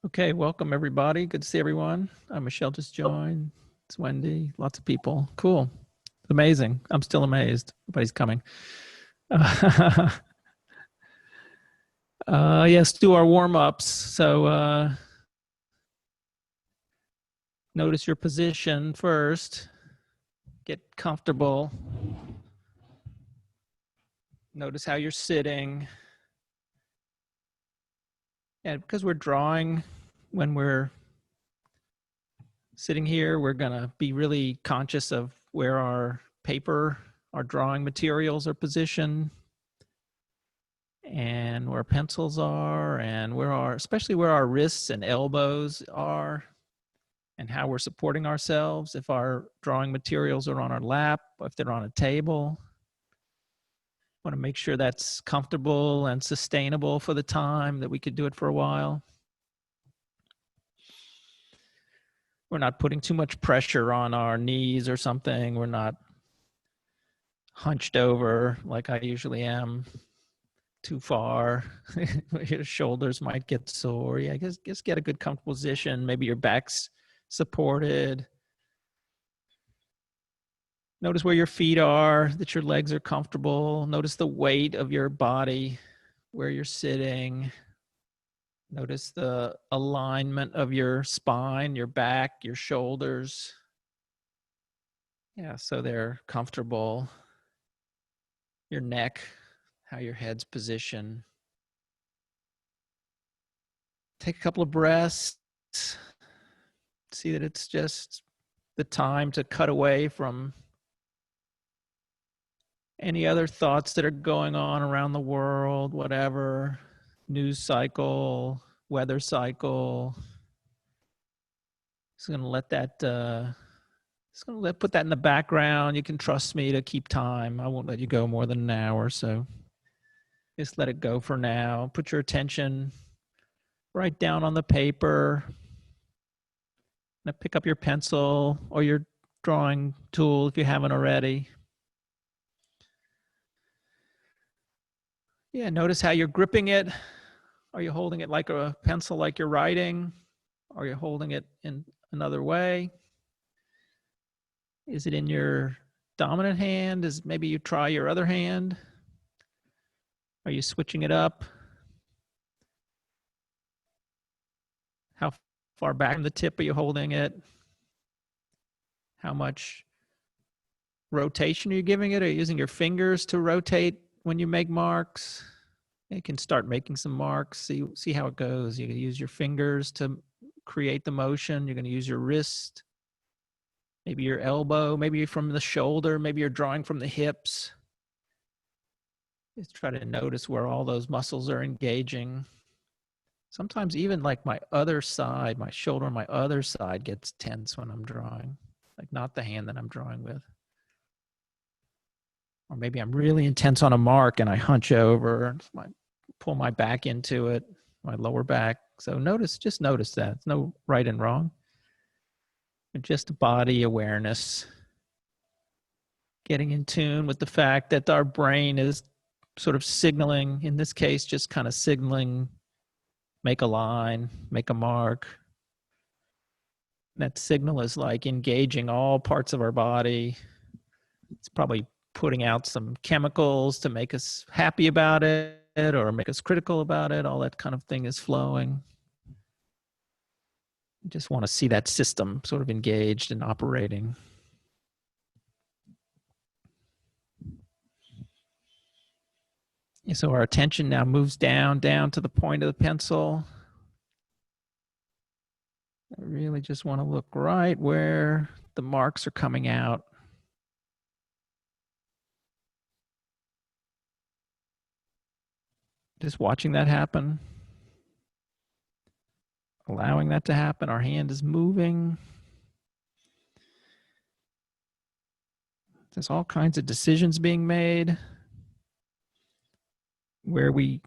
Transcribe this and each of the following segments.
Okay, welcome everybody. Good to see everyone. Michelle just joined. It's Wendy. Lots of people. Cool. Amazing. I'm still amazed. Everybody's coming. Yes, do our warm-ups. So notice your position first. Get comfortable. Notice how you're sitting. And because we're drawing, when we're sitting here, we're going to be really conscious of where our paper, our drawing materials are positioned, and where pencils are, and especially where our wrists and elbows are, and how we're supporting ourselves. If our drawing materials are on our lap, if they're on a table, want to make sure that's comfortable and sustainable for the time that we could do it for a while. We're not putting too much pressure on our knees or something. We're not hunched over like I usually am too far. Your shoulders might get sore. Yeah, just get a good comfortable position. Maybe your back's supported. Notice where your feet are, that your legs are comfortable. Notice the weight of your body, where you're sitting. Notice the alignment of your spine, your back, your shoulders. Yeah, so they're comfortable. Your neck, how your head's positioned. Take a couple of breaths. See that it's just the time to cut away from any other thoughts that are going on around the world, whatever, news cycle, weather cycle. Just going to let that, put that in the background. You can trust me to keep time. I won't let you go more than an hour. So just let it go for now. Put your attention right down on the paper. Now pick up your pencil or your drawing tool if you haven't already. Yeah, notice how you're gripping it. Are you holding it like a pencil, like you're writing? Are you holding it in another way? Is it in your dominant hand? Maybe you try your other hand? Are you switching it up? How far back from the tip are you holding it? How much rotation are you giving it? Are you using your fingers to rotate when you make marks? You can start making some marks. See how it goes. You can use your fingers to create the motion. You're going to use your wrist, maybe your elbow, maybe from the shoulder, maybe you're drawing from the hips. Just try to notice where all those muscles are engaging. Sometimes even like my other side, my shoulder on my other side gets tense when I'm drawing, like not the hand that I'm drawing with. Or maybe I'm really intense on a mark and I hunch over, pull my back into it, my lower back. So just notice that. It's no right and wrong. Just body awareness. Getting in tune with the fact that our brain is sort of signaling, in this case, just kind of signaling, make a line, make a mark. That signal is like engaging all parts of our body. It's probably putting out some chemicals to make us happy about it or make us critical about it. All that kind of thing is flowing. You just want to see that system sort of engaged and operating. So our attention now moves down to the point of the pencil. I really just want to look right where the marks are coming out. Just watching that happen. Allowing that to happen. Our hand is moving. There's all kinds of decisions being made. Where we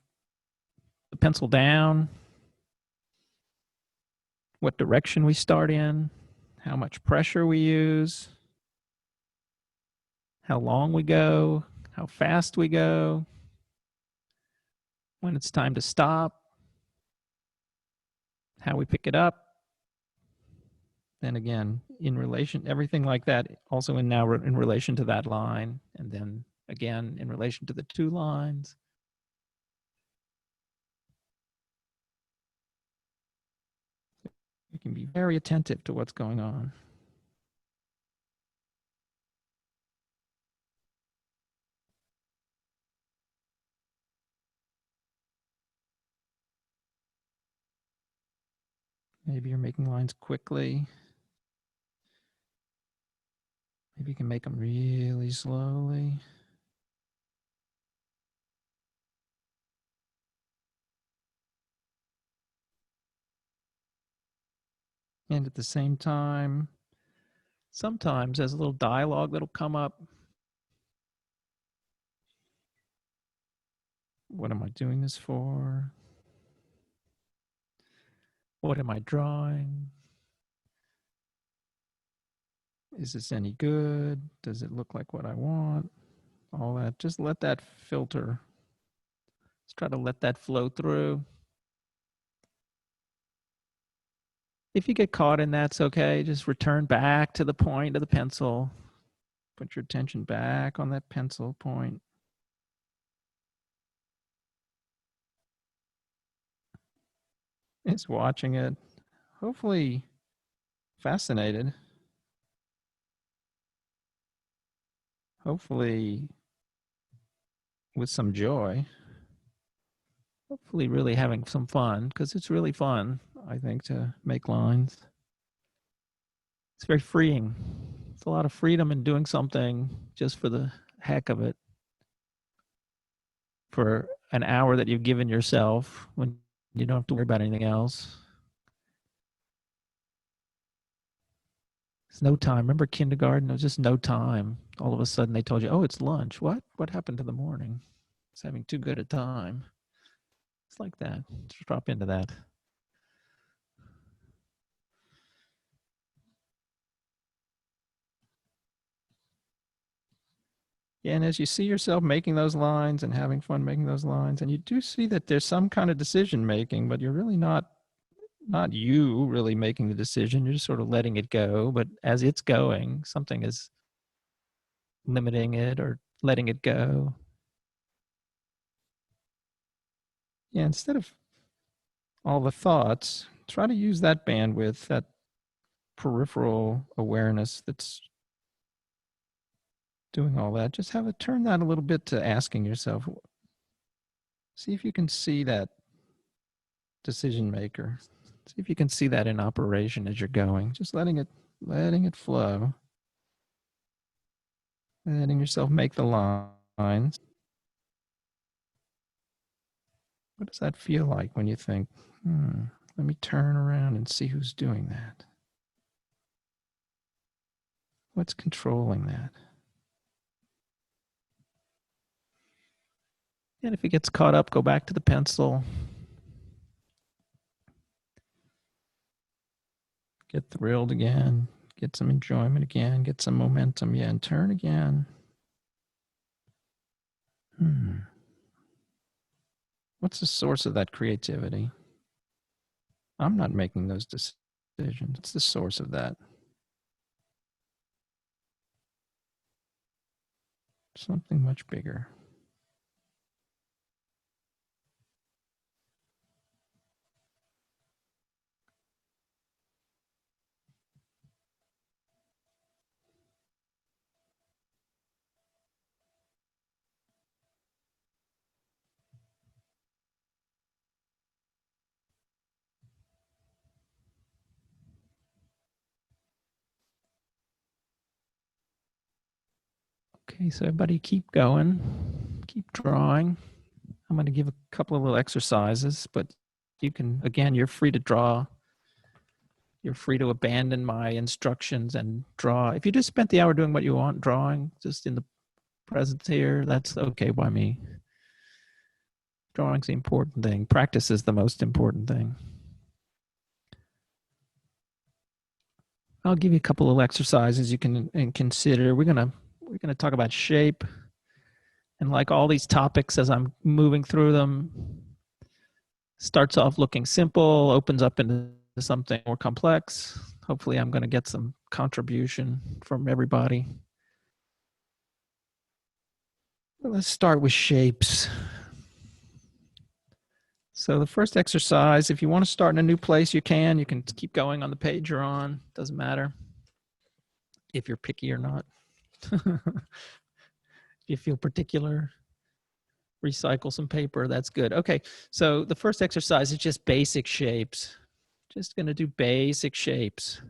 the pencil down, what direction we start in, how much pressure we use, how long we go, how fast we go, when it's time to stop, how we pick it up. And again, in relation, everything like that, also in now in relation to that line. And then again, in relation to the two lines. You can be very attentive to what's going on. Maybe you're making lines quickly. Maybe you can make them really slowly. And at the same time, sometimes there's a little dialogue that'll come up. What am I doing this for? What am I drawing? Is this any good? Does it look like what I want? All that. Just let that filter. Let's try to let that flow through. If you get caught in that's okay. Just return back to the point of the pencil. Put your attention back on that pencil point. It's watching it. Hopefully fascinated. Hopefully with some joy. Hopefully really having some fun, because it's really fun, I think, to make lines. It's very freeing. It's a lot of freedom in doing something just for the heck of it. For an hour that you've given yourself when you don't have to worry about anything else. It's no time. Remember kindergarten? It was just no time. All of a sudden they told you, oh, it's lunch. What? What happened to the morning? It's having too good a time. It's like that. Just drop into that. Yeah, and as you see yourself making those lines and having fun making those lines, and you do see that there's some kind of decision making, but you're really not you really making the decision. You're just sort of letting it go. But as it's going, something is limiting it or letting it go. Yeah, instead of all the thoughts, try to use that bandwidth, that peripheral awareness that's doing all that. Just have it turn that a little bit to asking yourself, see if you can see that decision maker. See if you can see that in operation as you're going. Just letting it flow. Letting yourself make the lines. What does that feel like when you think, let me turn around and see who's doing that? What's controlling that? And if it gets caught up, go back to the pencil. Get thrilled again. Get some enjoyment again. Get some momentum. Yeah, and turn again. What's the source of that creativity? I'm not making those decisions. What's the source of that? Something much bigger. Okay, so everybody keep going. Keep drawing. I'm going to give a couple of little exercises, but you can, again, you're free to draw. You're free to abandon my instructions and draw. If you just spent the hour doing what you want, drawing, just in the present here, that's okay by me. Drawing's the important thing. Practice is the most important thing. I'll give you a couple of exercises you can consider. We're gonna talk about shape, and like all these topics, as I'm moving through them, Starts off looking simple, opens up into something more complex. Hopefully I'm going to get some contribution from everybody. Let's start with shapes. So the first exercise, if you want to start in a new place, you can keep going on the page you're on. Doesn't matter if you're picky or not. If you feel particular, recycle some paper, that's good. Okay, so the first exercise is just basic shapes. Just going to do basic shapes.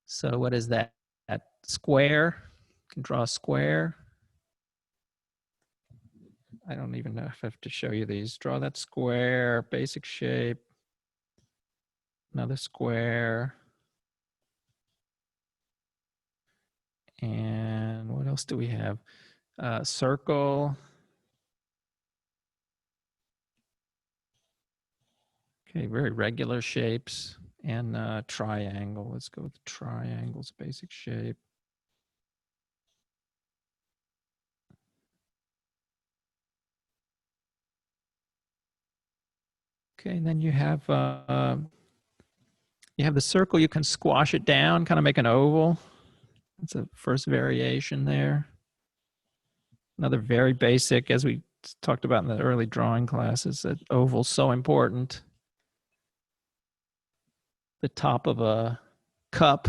So what is that? That square. You can draw a square. I don't even know if I have to show you these. Draw that square, basic shape. Another square. And what else do we have? Circle. Okay, very regular shapes. And triangle. Let's go with triangles, basic shape. Okay, and then you have the circle. You can squash it down, kind of make an oval. That's a first variation there. Another very basic, as we talked about in the early drawing classes, that oval's so important. The top of a cup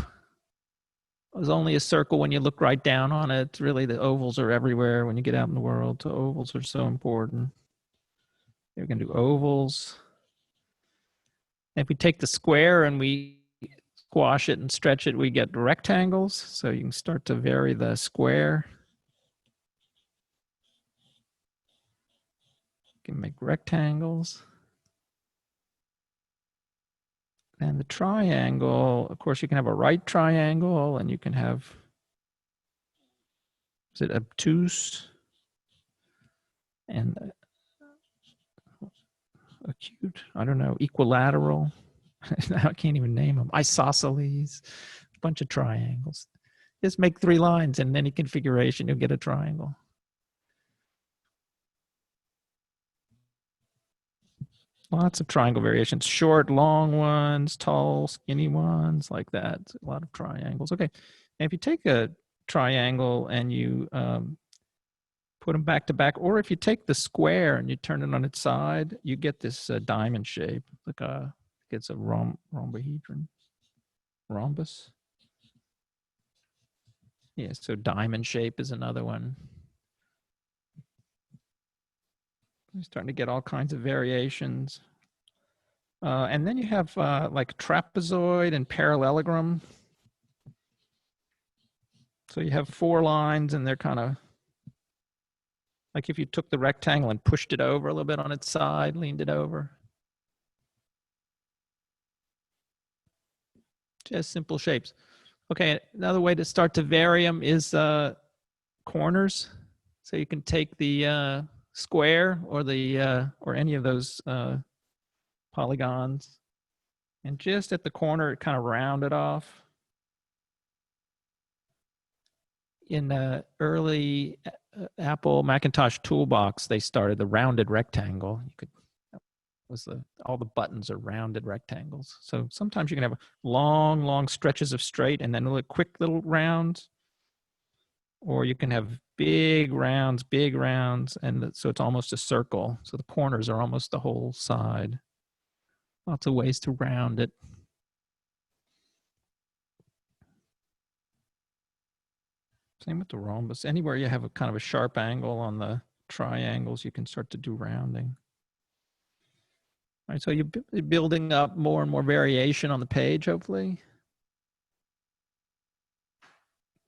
is only a circle when you look right down on it. Really, the ovals are everywhere when you get out in the world. So ovals are so important. We're going to do ovals. If we take the square and we squash it and stretch it, we get rectangles. So you can start to vary the square. You can make rectangles. And the triangle, of course, you can have a right triangle and you can have, is it obtuse? And acute, I don't know, equilateral. I can't even name them. Isosceles, a bunch of triangles. Just make 3 lines in any configuration, you'll get a triangle. Lots of triangle variations, short, long ones, tall, skinny ones, like that. A lot of triangles. Okay, and if you take a triangle and you put them back to back, or if you take the square and you turn it on its side, you get this diamond shape, like it's a rhombohedron, rhombus. Yeah, so diamond shape is another one. You're starting to get all kinds of variations. And then you have like trapezoid and parallelogram. So you have 4 lines and they're kind of like if you took the rectangle and pushed it over a little bit on its side, leaned it over. Just simple shapes. Okay, another way to start to vary them is corners. So you can take the square or or any of those polygons, and just at the corner, kind of round it off. In the early Apple Macintosh toolbox, they started the rounded rectangle. You could all the buttons are rounded rectangles. So sometimes you can have long stretches of straight and then quick little rounds, or you can have big rounds, and so it's almost a circle. So the corners are almost the whole side. Lots of ways to round it. Same with the rhombus. Anywhere you have a kind of a sharp angle on the triangles, you can start to do rounding. All right, so you're building up more and more variation on the page, hopefully.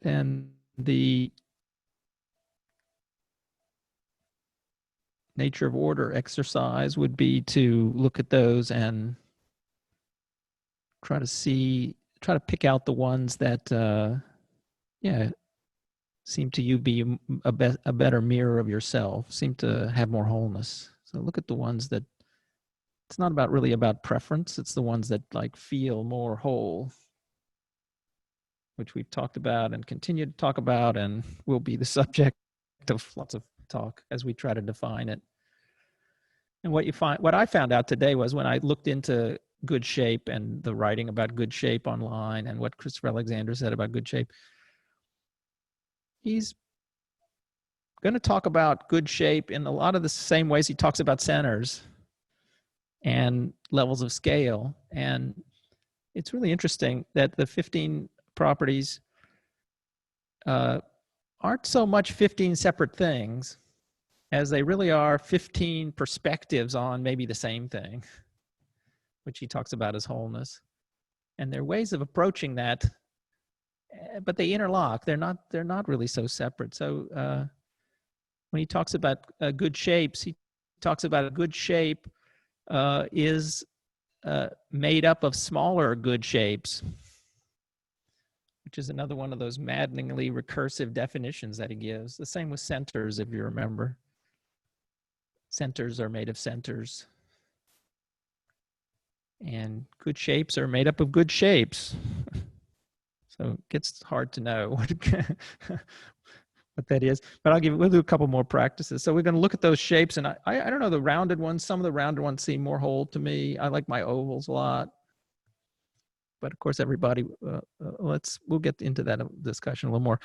And the nature of order exercise would be to look at those and try to pick out the ones that, seem to you be a better mirror of yourself, seem to have more wholeness. So look at the ones that, it's not really about preference, it's the ones that like feel more whole, which we've talked about and continue to talk about and will be the subject of lots of talk as we try to define it. And what I found out today was when I looked into good shape and the writing about good shape online and what Christopher Alexander said about good shape, he's going to talk about good shape in a lot of the same ways he talks about centers and levels of scale. And it's really interesting that the 15 properties aren't so much 15 separate things as they really are 15 perspectives on maybe the same thing, which he talks about as wholeness. And there are ways of approaching that, but they interlock. They're not really so separate. So when he talks about good shapes, he talks about a good shape is made up of smaller good shapes, which is another one of those maddeningly recursive definitions that he gives. The same with centers, if you remember. Centers are made of centers. And good shapes are made up of good shapes. So it gets hard to know what that is. But we'll do a couple more practices. So we're going to look at those shapes. And I don't know, the rounded ones, some of the rounded ones seem more whole to me. I like my ovals a lot. But of course, everybody, we'll get into that discussion a little more.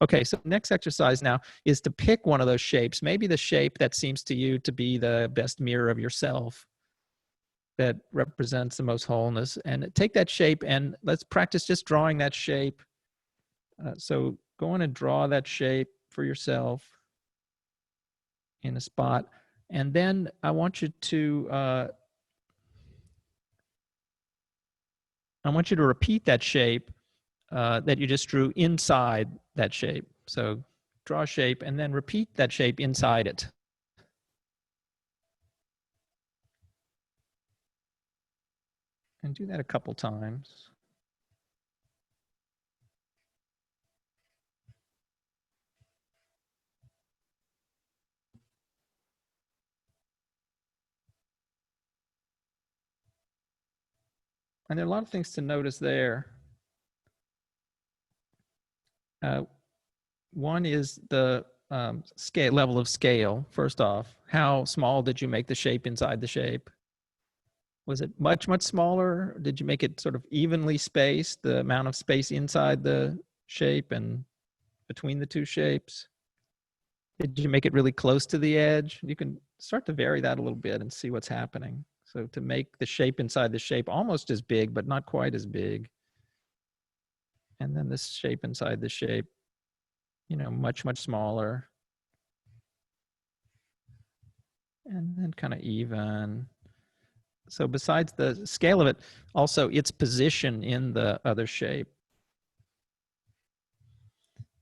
Okay, so next exercise now is to pick one of those shapes, maybe the shape that seems to you to be the best mirror of yourself, that represents the most wholeness, and take that shape and let's practice just drawing that shape. So go on and draw that shape for yourself in a spot. And then I want you to repeat that shape that you just drew inside that shape. So draw a shape and then repeat that shape inside it. And do that a couple times. And there are a lot of things to notice there. One is the level of scale. First off, how small did you make the shape inside the shape? Was it much, much smaller? Did you make it sort of evenly spaced, the amount of space inside the shape and between the two shapes? Did you make it really close to the edge? You can start to vary that a little bit and see what's happening. So to make the shape inside the shape almost as big, but not quite as big. And then this shape inside the shape, much, much smaller. And then kind of even. So besides the scale of it, also its position in the other shape.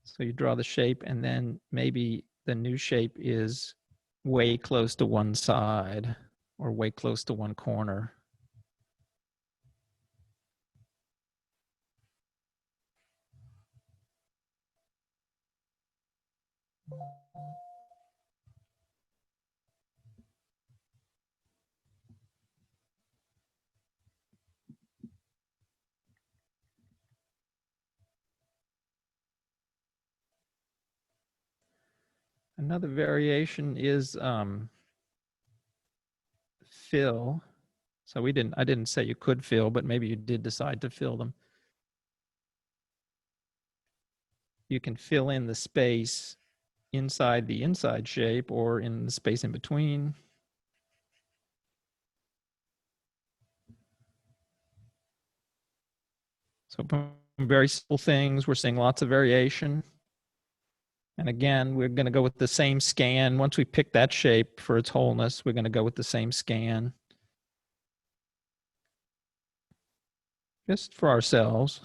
So you draw the shape and then maybe the new shape is way close to one side or way close to one corner. Another variation is fill. So I didn't say you could fill, but maybe you did decide to fill them. You can fill in the space inside the inside shape or in the space in between. So very simple things, we're seeing lots of variation. And again, we're going to go with the same scan. Once we pick that shape for its wholeness, we're going to go with the same scan. Just for ourselves.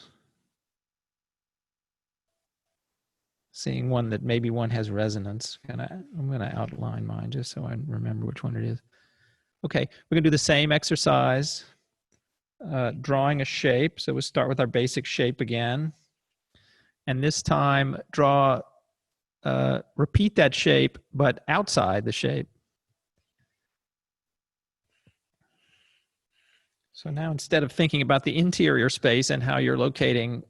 Seeing one that maybe one has resonance. I'm going to outline mine just so I remember which one it is. Okay, we're going to do the same exercise. Drawing a shape. So we'll start with our basic shape again. And this time, repeat that shape, but outside the shape. So now instead of thinking about the interior space and how you're locating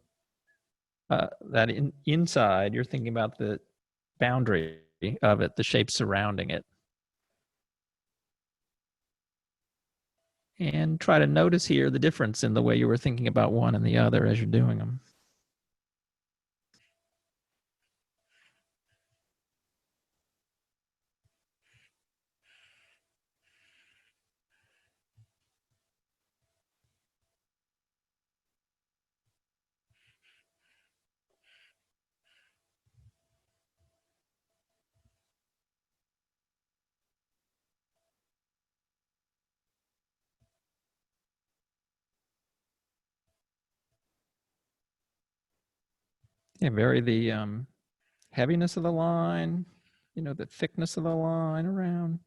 that inside, you're thinking about the boundary of it, the shape surrounding it. And try to notice here the difference in the way you were thinking about one and the other as you're doing them. Yeah, vary the heaviness of the line, the thickness of the line around.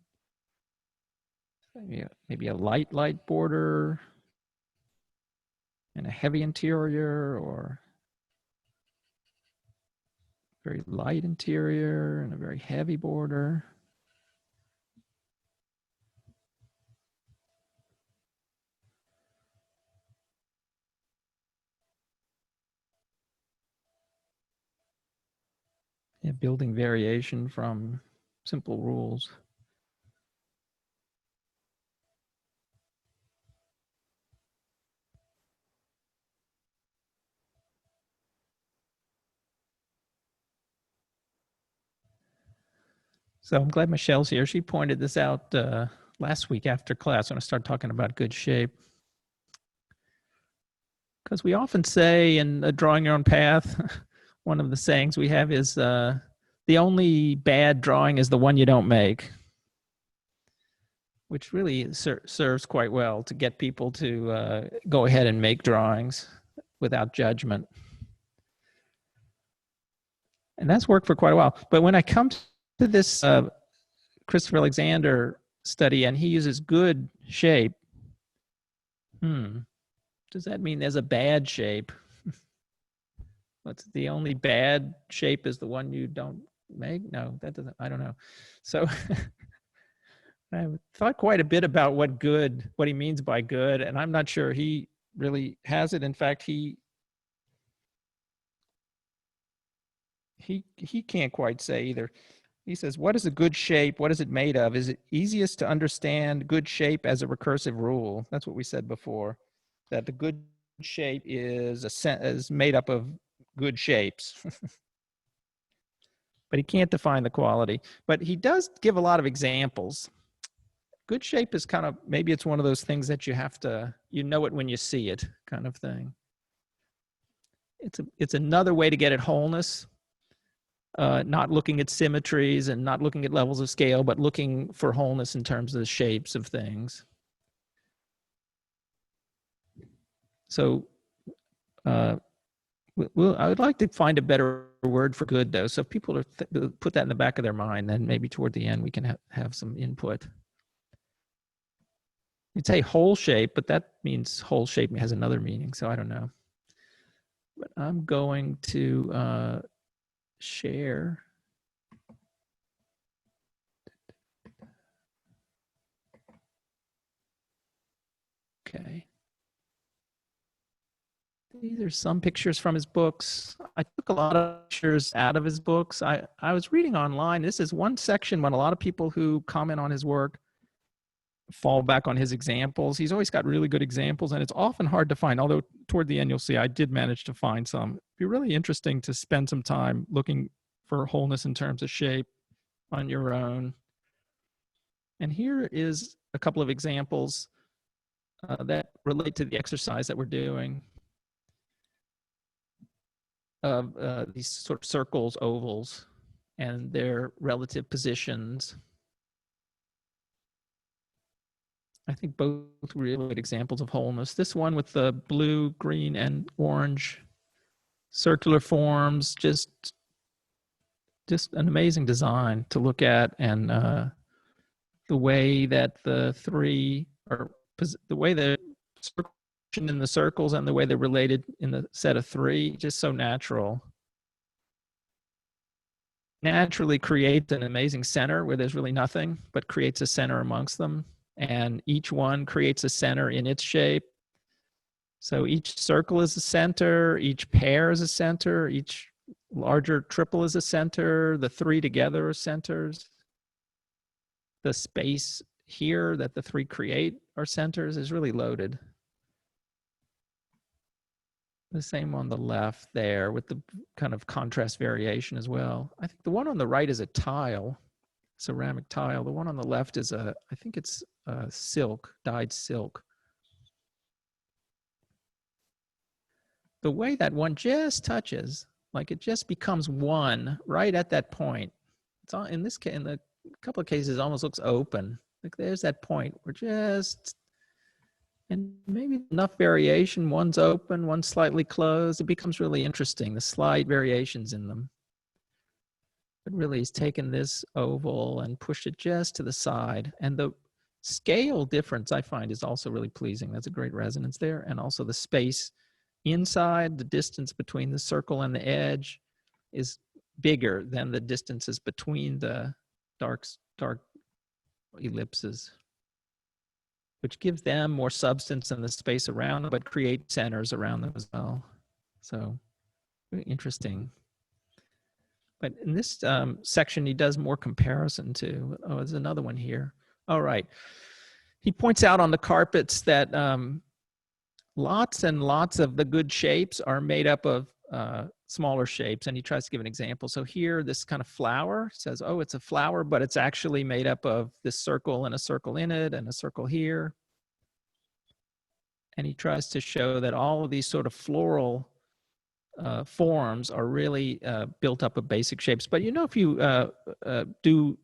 Maybe a light border and a heavy interior, or very light interior and a very heavy border. Yeah, building variation from simple rules. So I'm glad Michelle's here. She pointed this out last week after class when I started talking about good shape. Because we often say in Drawing Your Own Path, one of the sayings we have is the only bad drawing is the one you don't make, which really serves quite well to get people to go ahead and make drawings without judgment. And that's worked for quite a while. But when I come to this Christopher Alexander study and he uses good shape, does that mean there's a bad shape? What's the only bad shape is the one you don't make? No, that doesn't, I don't know. So I thought quite a bit about what he means by good, and I'm not sure he really has it. In fact, he can't quite say either. He says, what is a good shape? What is it made of? Is it easiest to understand good shape as a recursive rule? That's what we said before, that the good shape is made up of good shapes. But he can't define the quality. But he does give a lot of examples. Good shape is kind of, maybe it's one of those things that you have to, it when you see it kind of thing. It's another way to get at wholeness, not looking at symmetries and not looking at levels of scale, but looking for wholeness in terms of the shapes of things. So I would like to find a better word for good, though. So if people are put that in the back of their mind, then maybe toward the end we can have some input. You'd say whole shape, but that means whole shape has another meaning, so I don't know. But I'm going to share. Okay. These are some pictures from his books. I took a lot of pictures out of his books. I was reading online. This is one section when a lot of people who comment on his work fall back on his examples. He's always got really good examples, and it's often hard to find, although toward the end you'll see I did manage to find some. It'd be really interesting to spend some time looking for wholeness in terms of shape on your own. And here is a couple of examples that relate to the exercise that we're doing of these sort of circles, ovals, and their relative positions. I think both really good examples of wholeness. This one with the blue, green, and orange circular forms, just an amazing design to look at, and the way that the three are, the way the in the circles and the way they're related in the set of three, just so natural. Naturally creates an amazing center where there's really nothing, but creates a center amongst them. And each one creates a center in its shape. So each circle is a center, each pair is a center, each larger triple is a center, the three together are centers. The space here that the three create are centers is really loaded. The same on the left there with the kind of contrast variation as well. I think the one on the right is a tile, ceramic tile. The one on the left is I think it's silk, dyed silk. The way that one just touches, like it just becomes one right at that point. It's all, in this case, in the couple of cases, it almost looks open. Like there's that point where just, and maybe enough variation, one's open, one's slightly closed. It becomes really interesting, the slight variations in them. But really, he's taken this oval and pushed it just to the side. And the scale difference, I find, is also really pleasing. That's a great resonance there. And also the space inside, the distance between the circle and the edge is bigger than the distances between the dark ellipses, which gives them more substance than the space around them, but create centers around them as well. So really interesting. But in this section, he does more comparison to, oh, there's another one here. All right. He points out on the carpets that lots and lots of the good shapes are made up of smaller shapes, and he tries to give an example. So here, this kind of flower says, oh, it's a flower, but it's actually made up of this circle and a circle in it and a circle here. And he tries to show that all of these sort of floral forms are really built up of basic shapes. But you know, if you do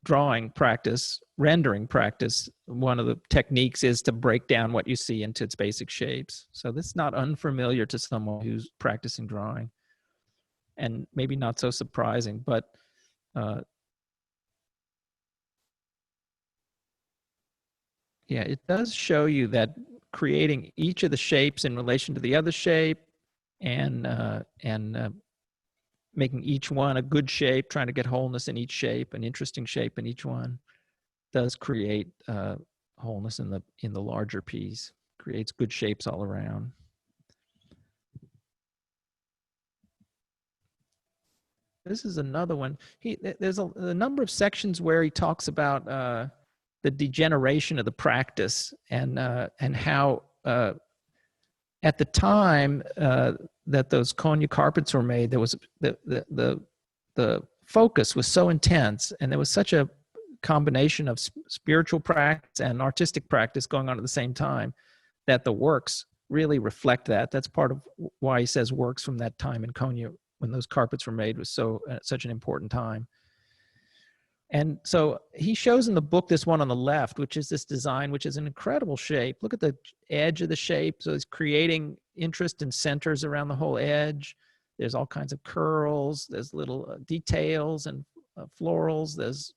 drawing practice, rendering practice, one of the techniques is to break down what you see into its basic shapes. So this is not unfamiliar to someone who's practicing drawing, and maybe not so surprising, but yeah, it does show you that creating each of the shapes in relation to the other shape and making each one a good shape, trying to get wholeness in each shape, an interesting shape in each one, does create wholeness in the larger piece, creates good shapes all around. This is another one. There's a number of sections where he talks about the degeneration of the practice and how at the time that those Konya carpets were made, there was the focus was so intense, and there was such a combination of spiritual practice and artistic practice going on at the same time that the works really reflect that. That's part of why he says works from that time in Konya when those carpets were made was such an important time. And so he shows in the book this one on the left, which is this design, which is an incredible shape. Look at the edge of the shape. So it's creating interest in centers around the whole edge. There's all kinds of curls. There's little details and florals. There's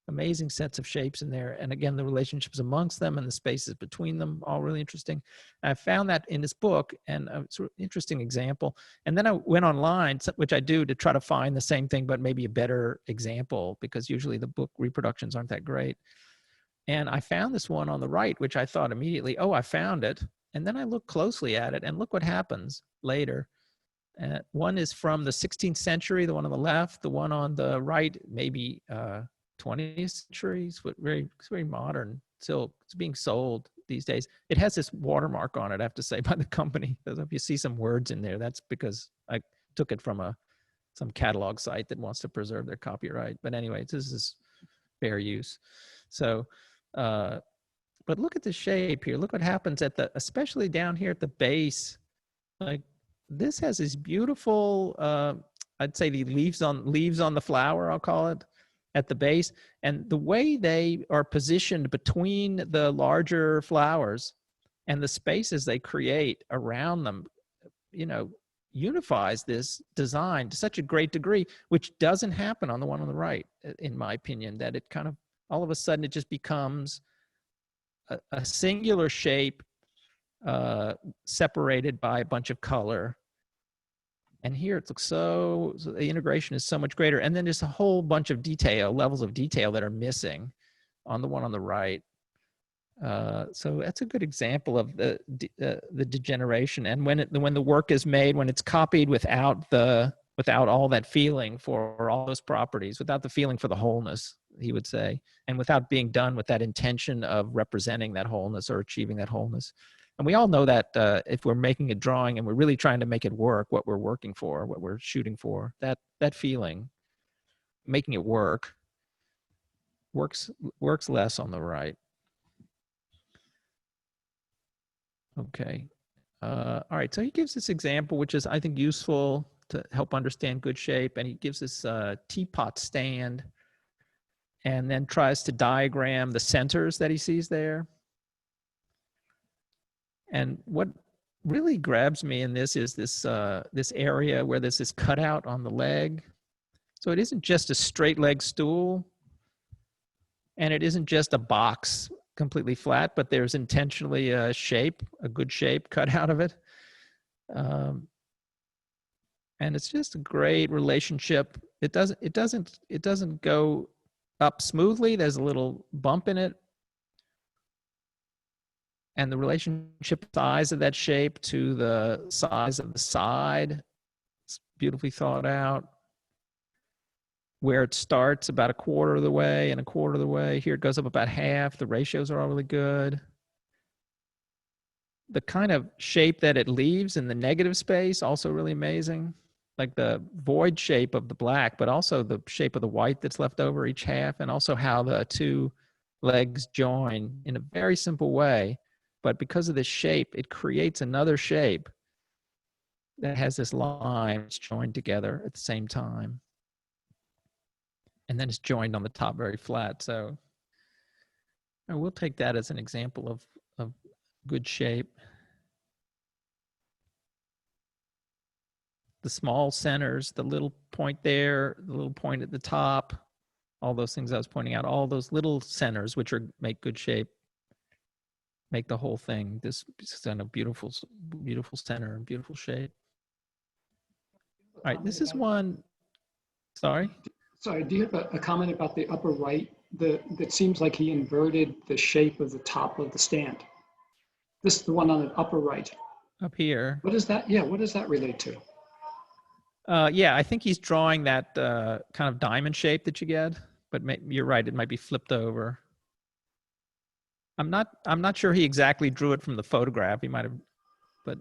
amazing sets of shapes in there. And again, the relationships amongst them and the spaces between them, all really interesting. And I found that in this book, and it's an interesting example. And then I went online, which I do to try to find the same thing, but maybe a better example, because usually the book reproductions aren't that great. And I found this one on the right, which I thought immediately, oh, I found it. And then I looked closely at it, and look what happens later. One is from the 16th century, the one on the left. The one on the right, maybe 20th century. It's very modern. Still, it's being sold these days. It has this watermark on it, I have to say, by the company. If you see some words in there, that's because I took it from some catalog site that wants to preserve their copyright. But anyway, this is fair use. So, but look at the shape here. Look what happens especially down here at the base. Like this has this beautiful, I'd say the leaves on the flower, I'll call it, at the base, and the way they are positioned between the larger flowers and the spaces they create around them, unifies this design to such a great degree, which doesn't happen on the one on the right, in my opinion, that it kind of, all of a sudden it just becomes a singular shape separated by a bunch of color. And here it looks so the integration is so much greater. And then there's a whole bunch of levels of detail that are missing on the one on the right. So that's a good example of the degeneration. And when the work is made, when it's copied without all that feeling for all those properties, without the feeling for the wholeness, he would say, and without being done with that intention of representing that wholeness or achieving that wholeness. And we all know that if we're making a drawing and we're really trying to make it work, what we're working for, what we're shooting for, that feeling, making it works less on the right. Okay. All right. So he gives this example, which is, I think, useful to help understand good shape. And he gives this teapot stand and then tries to diagram the centers that he sees there. And what really grabs me in this is this this area where there's this cutout on the leg. So it isn't just a straight leg stool, and it isn't just a box completely flat, but there's intentionally a shape, a good shape cut out of it. And it's just a great relationship. It doesn't go up smoothly. There's a little bump in it. And the relationship size of that shape to the size of the side, it's beautifully thought out. Where it starts about a quarter of the way and a quarter of the way. Here it goes up about half. The ratios are all really good. The kind of shape that it leaves in the negative space, also really amazing. Like the void shape of the black, but also the shape of the white that's left over each half, and also how the two legs join in a very simple way. But because of this shape, it creates another shape that has this line that's joined together at the same time. And then it's joined on the top very flat. So I will take that as an example of good shape. The small centers, the little point there, the little point at the top, all those things I was pointing out, all those little centers, which make good shape, make the whole thing this kind of beautiful center and beautiful shape. All right, this is one, sorry? Sorry, do you have a comment about the upper right? That seems like he inverted the shape of the top of the stand. This is the one on the upper right. Up here. What is that? Yeah, what does that relate to? Yeah, I think he's drawing that kind of diamond shape that you get, but you're right, it might be flipped over. I'm not sure he exactly drew it from the photograph. He might have, but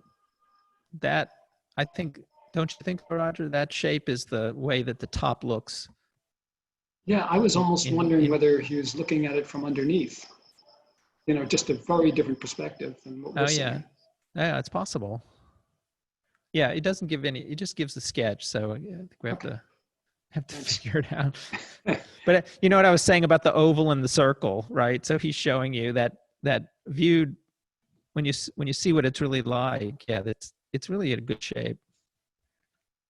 that, I think, don't you think, Roger, that shape is the way that the top looks? Yeah, I was almost wondering whether he was looking at it from underneath. You know, just a very different perspective than what we're seeing. Yeah, it's possible. Yeah, it doesn't give any, it just gives the sketch. So I think we have to figure it out. But you know what I was saying about the oval and the circle, right? So he's showing you that viewed, when you see what it's really like, yeah, it's really a good shape.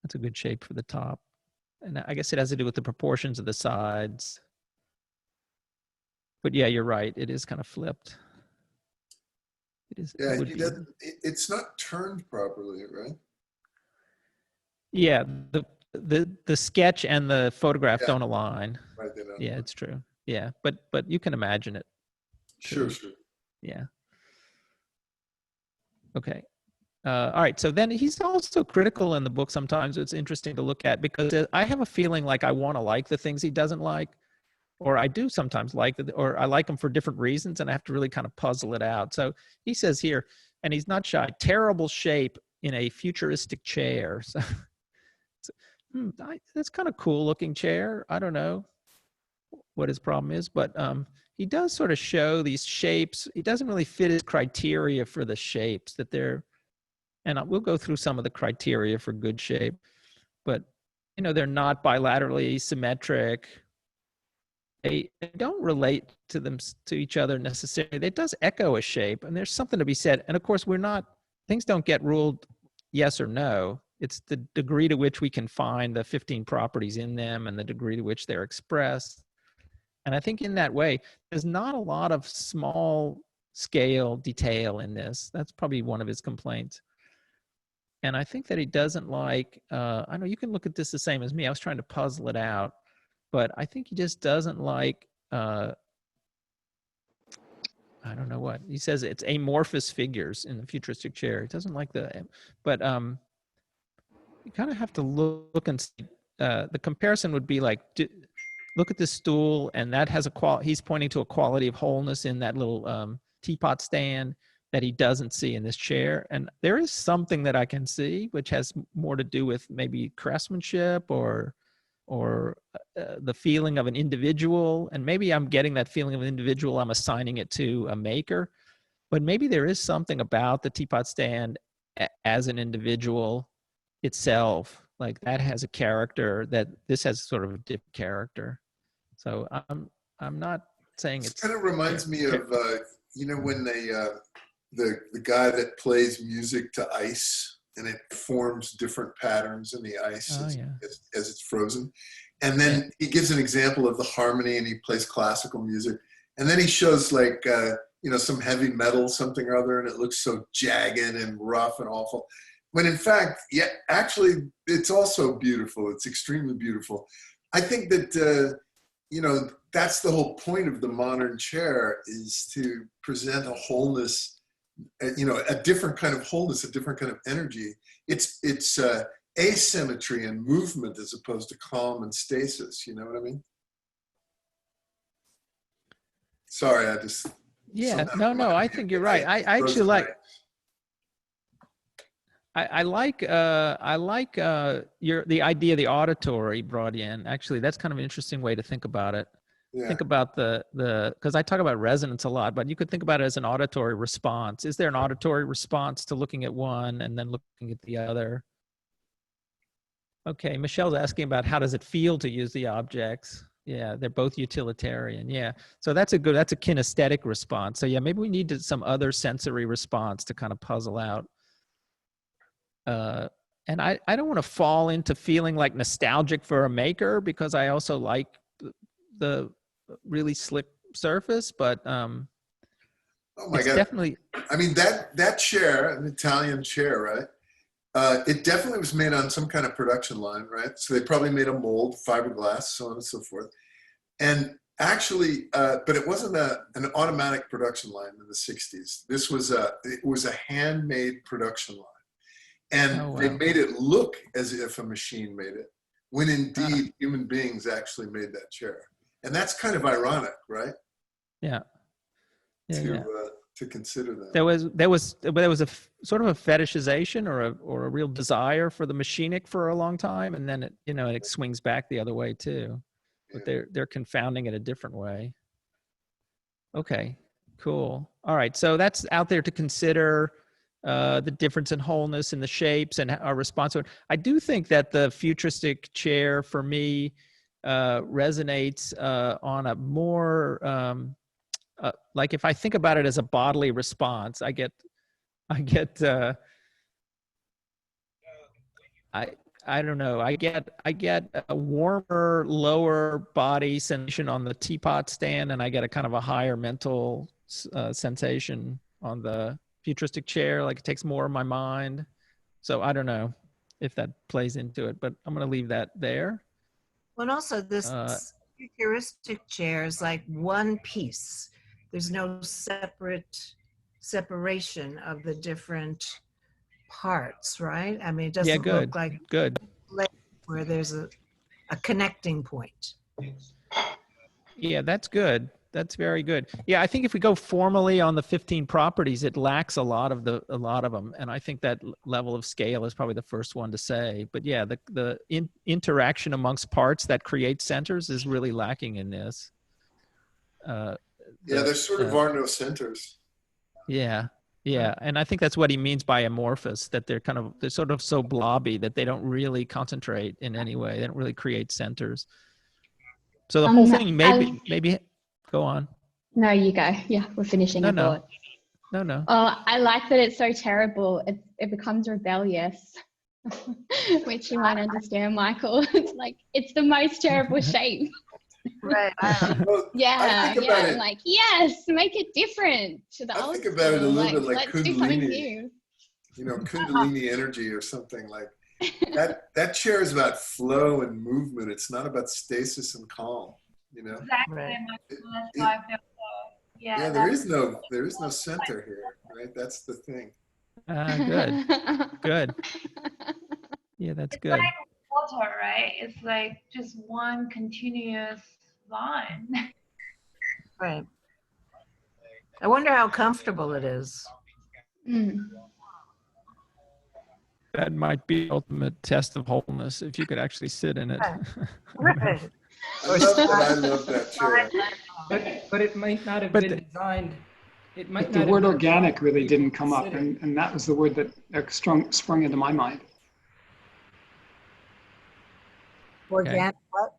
That's a good shape for the top. And I guess it has to do with the proportions of the sides. But yeah, you're right. It is kind of flipped. It is. Yeah, it's not turned properly, right? Yeah, the sketch and the photograph don't align. Right, they don't. Yeah, it's true. Yeah, but you can imagine it. Sure. Yeah. Okay. All right. So then he's also critical in the book. Sometimes it's interesting to look at because I have a feeling like I want to like the things he doesn't like, or I do sometimes like or I like them for different reasons, and I have to really kind of puzzle it out. So he says here, and he's not shy, terrible shape in a futuristic chair. So that's kind of cool looking chair. I don't know what his problem is, but he does sort of show these shapes. He doesn't really fit his criteria for the shapes that they're. And we'll go through some of the criteria for good shape, but you know, they're not bilaterally symmetric. They don't relate to each other necessarily. It does echo a shape, and there's something to be said. And of course, things don't get ruled yes or no. It's the degree to which we can find the 15 properties in them and the degree to which they're expressed. And I think in that way, there's not a lot of small scale detail in this. That's probably one of his complaints. And I think that he doesn't like, I know you can look at this the same as me. I was trying to puzzle it out, but I think he just doesn't like, I don't know what. He says it's amorphous figures in the futuristic chair. He doesn't like but you kind of have to look and see. The comparison would be like, look at this stool, and that has he's pointing to a quality of wholeness in that little teapot stand that he doesn't see in this chair. And there is something that I can see, which has more to do with maybe craftsmanship or the feeling of an individual. And maybe I'm getting that feeling of an individual, I'm assigning it to a maker. But maybe there is something about the teapot stand as an individual itself, like that has a character that this has sort of a different character. So I'm not saying It it's kind of reminds me of when they the guy that plays music to ice, and it forms different patterns in the ice as it's frozen. And then he gives an example of the harmony, and he plays classical music, and then he shows like some heavy metal something or other, and it looks so jagged and rough and awful, when in fact, actually it's also beautiful. It's extremely beautiful. I think that that's the whole point of the modern chair, is to present a wholeness, a different kind of wholeness, a different kind of energy. It's asymmetry and movement as opposed to calm and stasis. You know what I mean? Sorry, I just no, I think you're right. I actually like. I like the idea the auditory brought in. Actually, that's kind of an interesting way to think about it. Yeah. Think about because I talk about resonance a lot, but you could think about it as an auditory response. Is there an auditory response to looking at one and then looking at the other? Okay, Michelle's asking about how does it feel to use the objects. Yeah, they're both utilitarian. Yeah, so that's a kinesthetic response. So yeah, maybe we need some other sensory response to kind of puzzle out. And I don't want to fall into feeling like nostalgic for a maker, because I also like the really slick surface, but oh my God. Definitely. I mean, that chair, an Italian chair, right? It definitely was made on some kind of production line, right? So they probably made a mold, fiberglass, so on and so forth. And actually, but it wasn't an automatic production line in the 60s. It was a handmade production line. And they made it look as if a machine made it, when indeed human beings actually made that chair. And that's kind of ironic, right? Yeah. To consider that. There was a sort of a fetishization or a real desire for the machinic for a long time, and then it swings back the other way too. But they're confounding it a different way. Okay, cool. All right, so that's out there to consider. The difference in wholeness in the shapes and our response to it. I do think that the futuristic chair for me resonates on a more like, if I think about it as a bodily response, I get I don't know, I get a warmer lower body sensation on the teapot stand, and I get a kind of a higher mental sensation on the futuristic chair, like it takes more of my mind. So I don't know if that plays into it, but I'm going to leave that there. Well, and also this futuristic chair is like one piece. There's no separation of the different parts, right? I mean, it doesn't look like where there's a connecting point. Yeah, that's good. That's very good. Yeah, I think if we go formally on the 15 properties, it lacks a lot of them, and I think that level of scale is probably the first one to say. But yeah, the interaction amongst parts that create centers is really lacking in this. There sort of are no centers. Yeah, and I think that's what he means by amorphous. That they're sort of so blobby that they don't really concentrate in any way. They don't really create centers. So the whole thing maybe. Go on. No, you go. Yeah, we're finishing a thought. No. Oh, I like that it's so terrible. It becomes rebellious, which you might understand, Michael. It's like, it's the most terrible shape. Right. Well, yeah. Like, yes, make it different to the I old think about it a little bit like let's do something Kundalini. new. Kundalini energy or something like that. That chair is about flow and movement. It's not about stasis and calm. Exactly. Right. That's why I feel so. Yeah, there is no center here, right? That's the thing. Good. Yeah, that's good. It's like water, right? It's like just one continuous line. Right. I wonder how comfortable it is. That might be the ultimate test of wholeness, if you could actually sit in it. Right. I love that chair. But it might not have been designed. It might But not the have word been organic designed really for didn't people come to up, sit in. and that was the word that sprung into my mind. Organic what?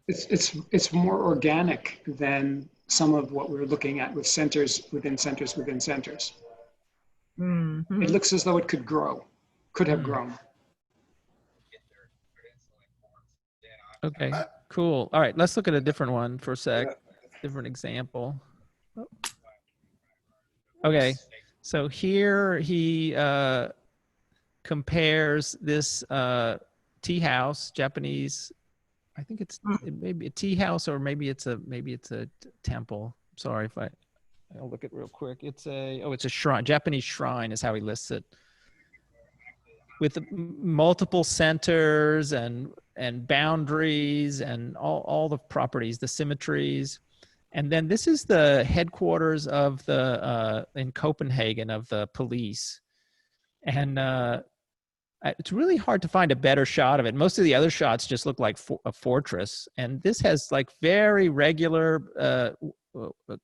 It's more organic than some of what we're looking at with centers within centers within centers. Mm-hmm. It looks as though it could grow, could have grown. Okay, cool. All right, let's look at a different one for a sec. Different example. Okay, so here he compares this tea house, Japanese. I think it may be a tea house, or maybe it's a temple. Sorry if I'll look at it real quick. It's a shrine. Japanese shrine is how he lists it, with multiple centers and boundaries and all the properties, the symmetries. And then this is the headquarters of the in Copenhagen of the police. And it's really hard to find a better shot of it. Most of the other shots just look like a fortress, and this has like very regular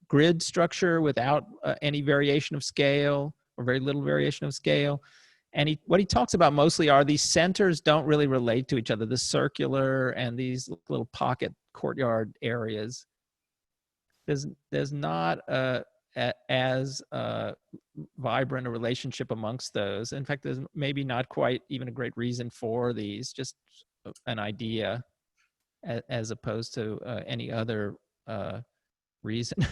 grid structure without any variation of scale, or very little variation of scale. And what he talks about mostly are these centers don't really relate to each other, the circular and these little pocket courtyard areas. There's not as vibrant a relationship amongst those. In fact, there's maybe not quite even a great reason for these, just an idea, as opposed to any other reason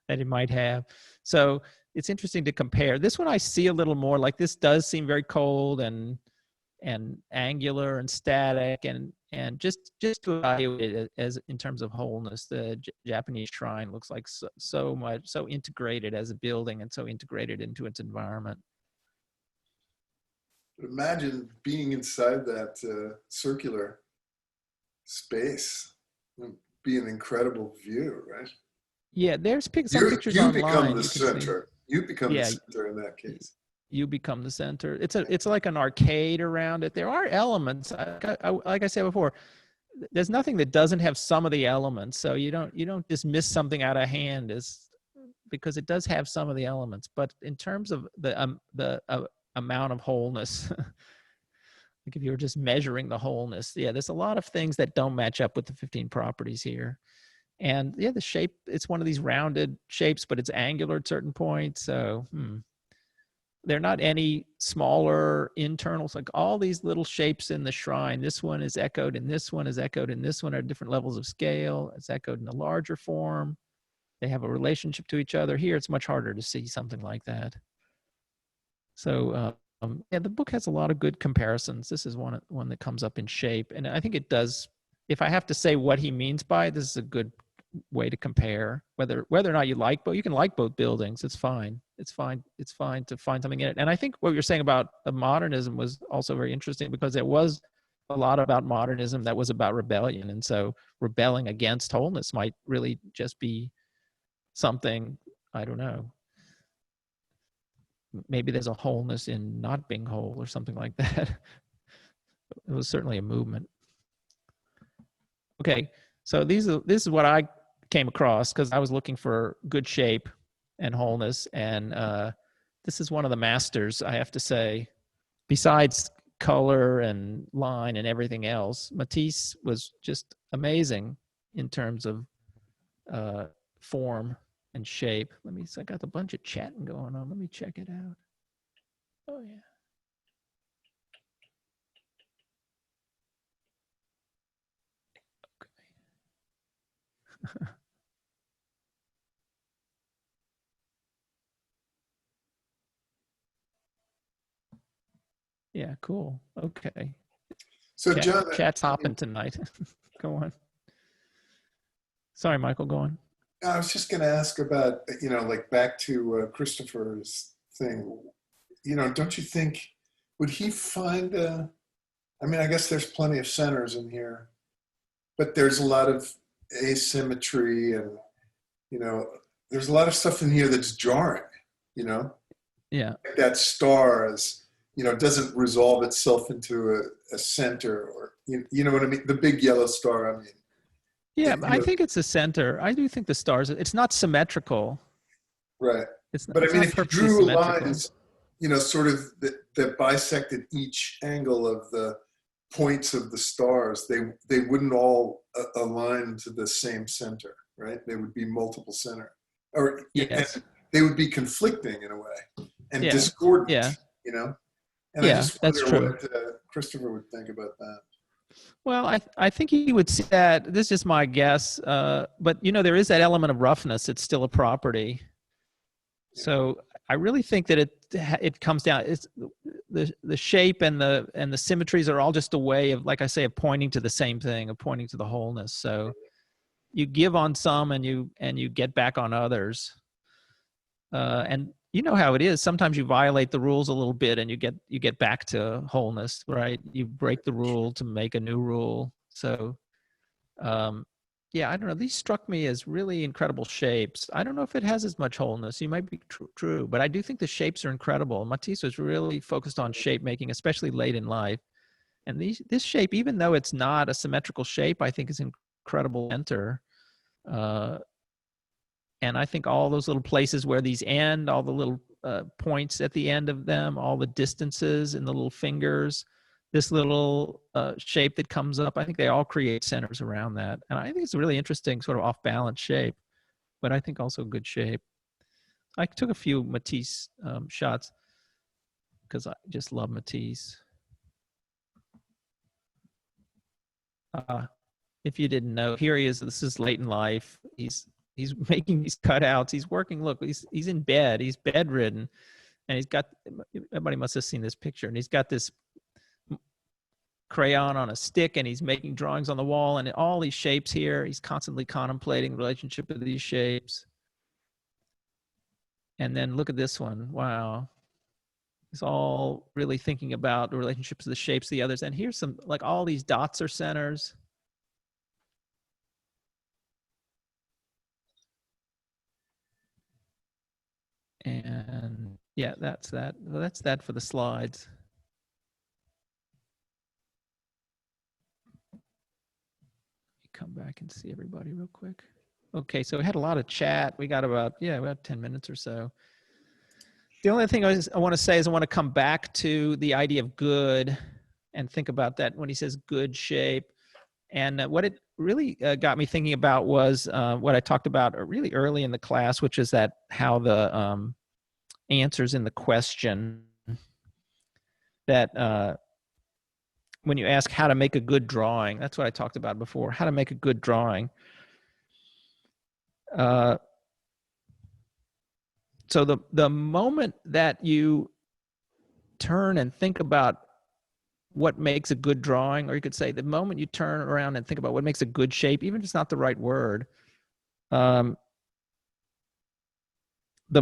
that it might have. So it's interesting to compare. This one I see a little more like, this does seem very cold and angular and static, and just to evaluate it as in terms of wholeness, the Japanese shrine looks like so integrated as a building and so integrated into its environment. Imagine being inside that circular space. It'd be an incredible view, right? Yeah, there's some pictures online. You become the center. You become the center in that case. You become the center. It's like an arcade around it. There are elements. Like I said before, there's nothing that doesn't have some of the elements. So you don't dismiss something out of hand because it does have some of the elements. But in terms of the amount of wholeness, like if you were just measuring the wholeness, there's a lot of things that don't match up with the 15 properties here. And the shape, it's one of these rounded shapes, but it's angular at certain points. So they're not any smaller internals, like all these little shapes in the shrine. This one is echoed, and this one is echoed, and this one are different levels of scale. It's echoed in a larger form. They have a relationship to each other. Here, it's much harder to see something like that. So the book has a lot of good comparisons. This is one that comes up in shape. And I think it does, if I have to say what he means by it, this is a good way to compare whether or not you like both. You can like both buildings. It's fine. It's fine to find something in it. And I think what you're saying about the modernism was also very interesting, because there was a lot about modernism that was about rebellion. And so rebelling against wholeness might really just be something, I don't know, maybe there's a wholeness in not being whole or something like that. It was certainly a movement. Okay, so this is what I came across, because I was looking for good shape and wholeness, and this is one of the masters, I have to say. Besides color and line and everything else, Matisse was just amazing in terms of form and shape. I got a bunch of chatting going on. Let me check it out. Oh yeah. Okay. Yeah, cool. Okay. So John, chat's hopping tonight. Go on. Sorry, Michael, go on. I was just going to ask about, like back to Christopher's thing, don't you think, would he find, I guess there's plenty of centers in here, but there's a lot of asymmetry, and there's a lot of stuff in here that's jarring. Yeah. Like that star is, doesn't resolve itself into a center, or you know what I mean? The big yellow star. I mean. Yeah, I think it's the center. I do think the stars. It's not symmetrical. Right. But I mean, if you drew symmetrical. lines, sort of that bisected each angle of the points of the stars, they wouldn't all align to the same center, right? They would be multiple center, or yes. they would be conflicting in a way and discordant. Yeah. And I just wonder what Christopher would think about that. Well, I think he would see that. This is just my guess, but there is that element of roughness. It's still a property. So I really think that it comes down. It's the shape and the symmetries are all just a way of, like I say, of pointing to the same thing, of pointing to the wholeness. So you give on some and you get back on others. And you know how it is. Sometimes you violate the rules a little bit and you get back to wholeness, right? You break the rule to make a new rule. So yeah, I don't know. These struck me as really incredible shapes. I don't know if it has as much wholeness. You might be true, but I do think the shapes are incredible. Matisse was really focused on shape making, especially late in life. And this shape, even though it's not a symmetrical shape, I think is incredible to enter. And I think all those little places where these end, all the little points at the end of them, all the distances and the little fingers, this little shape that comes up, I think they all create centers around that. And I think it's a really interesting sort of off-balance shape, but I think also good shape. I took a few Matisse shots because I just love Matisse. If you didn't know, here he is. This is late in life. He's making these cutouts. He's working. Look, he's in bed. He's bedridden, and he's got. Everybody must have seen this picture. And he's got this crayon on a stick, and he's making drawings on the wall, and all these shapes here. He's constantly contemplating the relationship of these shapes. And then look at this one. Wow. He's all really thinking about the relationships of the shapes of the others. And here's some, like all these dots are centers. And yeah, that's that. Well, that's that for the slides. Come back and see everybody real quick. Okay, so we had a lot of chat. We got about 10 minutes or so. The only thing I want to say is I want to come back to the idea of good and think about that when he says good shape. And what it really got me thinking about was what I talked about really early in the class, which is that how the answers in the question that when you ask how to make a good drawing, that's what I talked about before, how to make a good drawing. So the moment that you turn and think about what makes a good drawing, or you could say the moment you turn around and think about what makes a good shape, even if it's not the right word, the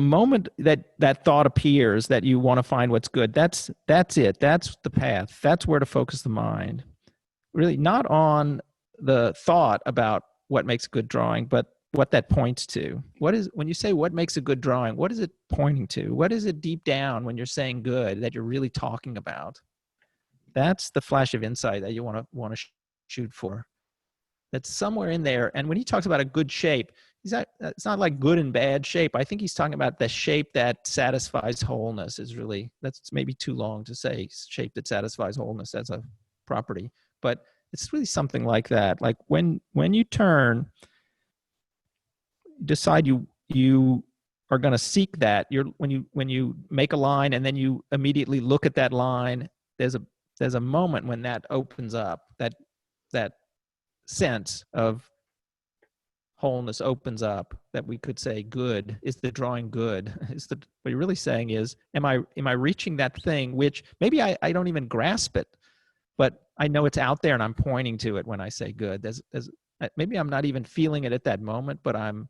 moment that thought appears that you want to find what's good, that's it. That's the path. That's where to focus the mind. Really not on the thought about what makes a good drawing, but what that points to. When you say what makes a good drawing, what is it pointing to? What is it deep down when you're saying good that you're really talking about? That's the flash of insight that you want to shoot for. That's somewhere in there. And when he talks about a good shape, it's not like good and bad shape. I think he's talking about the shape that satisfies wholeness. That's maybe too long to say shape that satisfies wholeness as a property, but it's really something like that. Like when you turn, decide you are going to seek that. When you make a line and then you immediately look at that line, there's a moment when that opens up, that sense of wholeness opens up, that we could say good is the drawing good. What you're really saying is, am I reaching that thing which maybe I don't even grasp it, but I know it's out there and I'm pointing to it when I say good. Maybe I'm not even feeling it at that moment, but I'm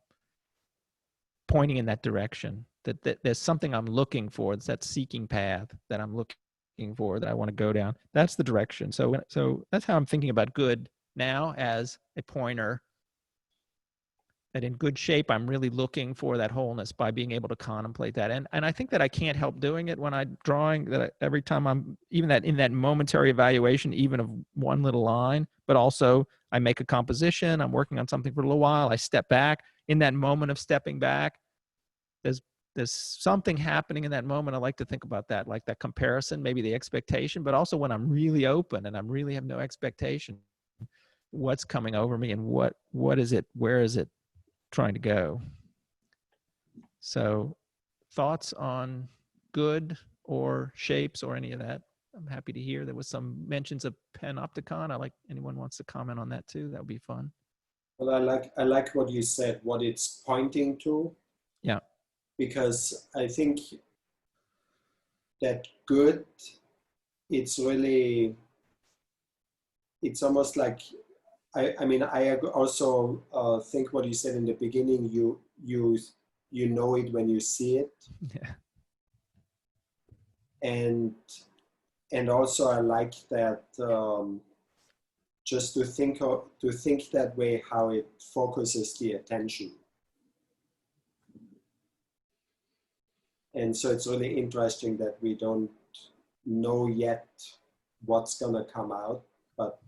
pointing in that direction, that there's something I'm looking for. It's that seeking path that I'm looking for, that I want to go down. That's the direction. So that's how I'm thinking about good now, as a pointer in good shape, I'm really looking for that wholeness by being able to contemplate that. And I think that I can't help doing it when I'm drawing, that every time I'm, even that in that momentary evaluation, even of one little line, but also I make a composition, I'm working on something for a little while, I step back. In that moment of stepping back, there's something happening in that moment. I like to think about that, like that comparison, maybe the expectation, but also when I'm really open and I'm really have no expectation, what's coming over me and what is it, where is it trying to go? So thoughts on good or shapes or any of that? I'm happy to hear. There was some mentions of panopticon. I like, anyone wants to comment on that too. That would be fun. Well, I like what you said, what it's pointing to. Yeah. Because I think that good, it's really, it's almost like, I mean, I also think what you said in the beginning, you know it when you see it. Yeah. And also I like that just to think that way, how it focuses the attention. And so it's really interesting that we don't know yet what's gonna come out, but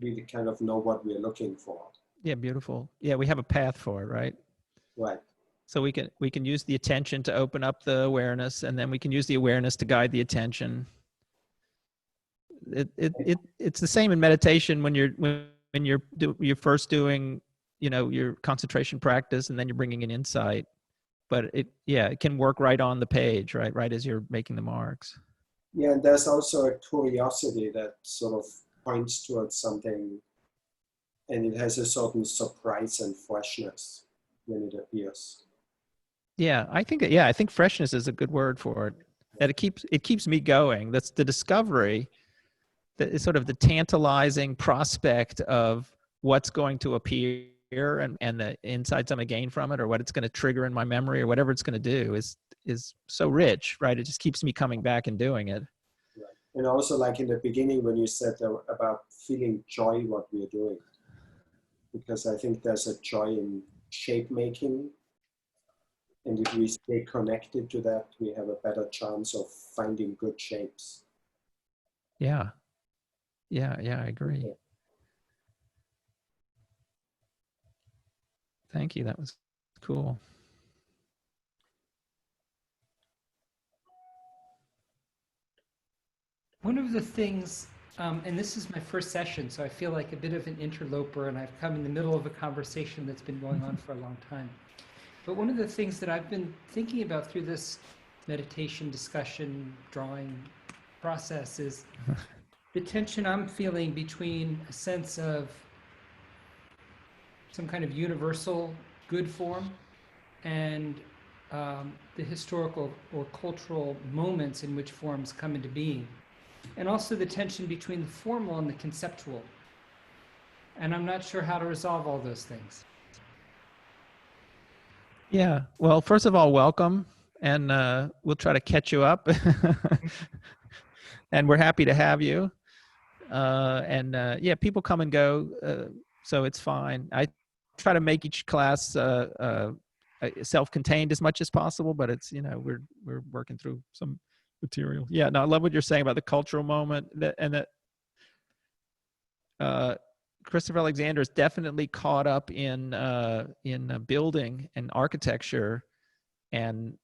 we kind of know what we're looking for. Yeah, beautiful. Yeah, we have a path for it, right? Right. So we can use the attention to open up the awareness, and then we can use the awareness to guide the attention. It's the same in meditation when you're first doing, your concentration practice, and then you're bringing in insight. But it can work right on the page, right as you're making the marks. Yeah, and there's also a curiosity that sort of points towards something, and it has a certain surprise and freshness when it appears. Yeah, I think freshness is a good word for it. That it keeps me going. That's the discovery, that is sort of the tantalizing prospect of what's going to appear and the insights I'm gonna gain from it, or what it's going to trigger in my memory, or whatever it's going to do is so rich, right? It just keeps me coming back and doing it. Right. And also, like in the beginning when you said about feeling joy what we're doing, because I think there's a joy in shape making, and if we stay connected to that, we have a better chance of finding good shapes. Yeah, I agree. Okay. Thank you. That was cool. One of the things, and this is my first session, so I feel like a bit of an interloper, and I've come in the middle of a conversation that's been going on for a long time. But one of the things that I've been thinking about through this meditation, discussion, drawing process is the tension I'm feeling between a sense of some kind of universal good form and the historical or cultural moments in which forms come into being. And also the tension between the formal and the conceptual. And I'm not sure how to resolve all those things. Yeah, well, first of all, welcome, and we'll try to catch you up. And we're happy to have you. People come and go, so it's fine. I try to make each class self-contained as much as possible, but it's, we're working through some material. Yeah, no, I love what you're saying about the cultural moment, that Christopher Alexander is definitely caught up in building and architecture and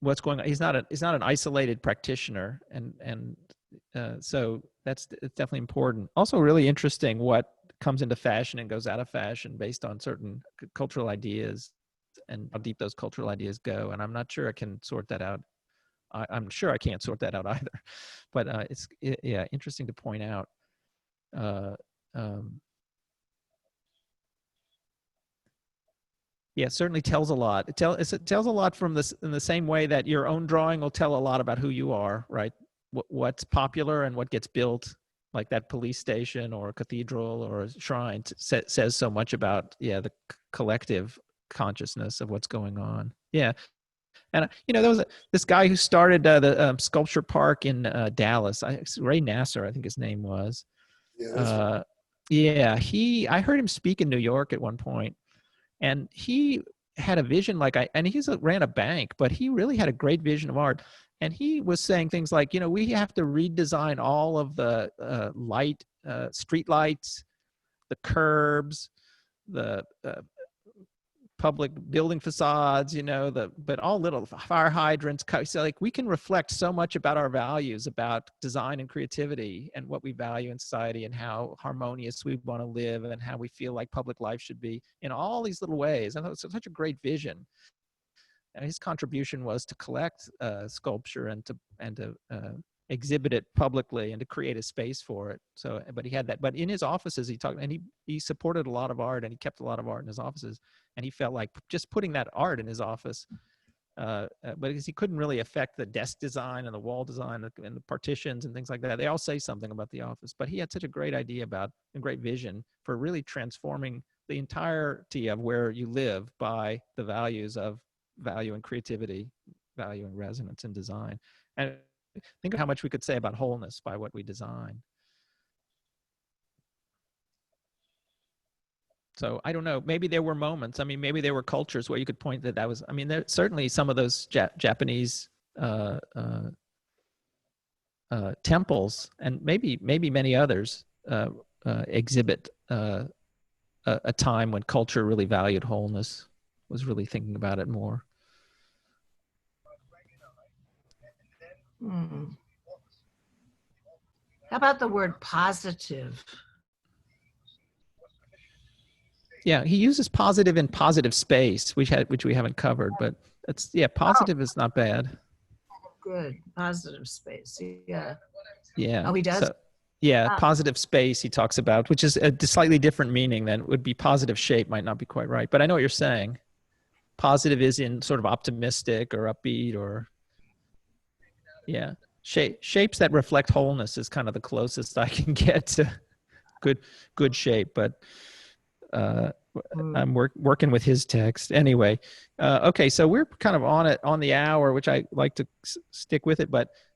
what's going on. He's not an isolated practitioner, and so it's definitely important. Also, really interesting what comes into fashion and goes out of fashion based on certain cultural ideas, and how deep those cultural ideas go. And I'm not sure I can sort that out. I'm sure I can't sort that out either. But it's interesting to point out. Yeah, it certainly tells a lot. It tells a lot from this, in the same way that your own drawing will tell a lot about who you are, right? What's popular and what gets built, like that police station or a cathedral or a shrine, says so much about the collective consciousness of what's going on. Yeah. And there was this guy who started the sculpture park in Dallas. Ray Nasser, I think his name was. Yeah, I heard him speak in New York at one point, and he had a vision and ran a bank, but he really had a great vision of art. And he was saying things like, we have to redesign all of the street lights, the curbs, the public building facades, but all little fire hydrants. So we can reflect so much about our values, about design and creativity and what we value in society and how harmonious we want to live and how we feel like public life should be in all these little ways. And it's such a great vision. And his contribution was to collect sculpture and to exhibit it publicly and to create a space for it. So, but he had that. But in his offices, he supported a lot of art, and he kept a lot of art in his offices. And he felt like just putting that art in his office, but because he couldn't really affect the desk design and the wall design and the partitions and things like that. They all say something about the office. But he had such a great idea about a great vision for really transforming the entirety of where you live by the values of value and creativity, value and resonance and design. And think of how much we could say about wholeness by what we design. So I don't know, maybe there were moments, maybe there were cultures where you could point that was, there certainly some of those Japanese temples, and maybe many others exhibit a time when culture really valued wholeness, was really thinking about it more. How about the word positive? Yeah, he uses positive in positive space, which we haven't covered, but positive is not bad. Good, positive space. Yeah. Yeah. Oh, he does. So, positive space he talks about, which is a slightly different meaning than would be positive shape. Might not be quite right, but I know what you're saying. Positive is in sort of optimistic or upbeat or shapes that reflect wholeness is kind of the closest I can get to good shape, but. I'm working with his text anyway. Okay, so we're kind of on the hour, which I like to stick with it, but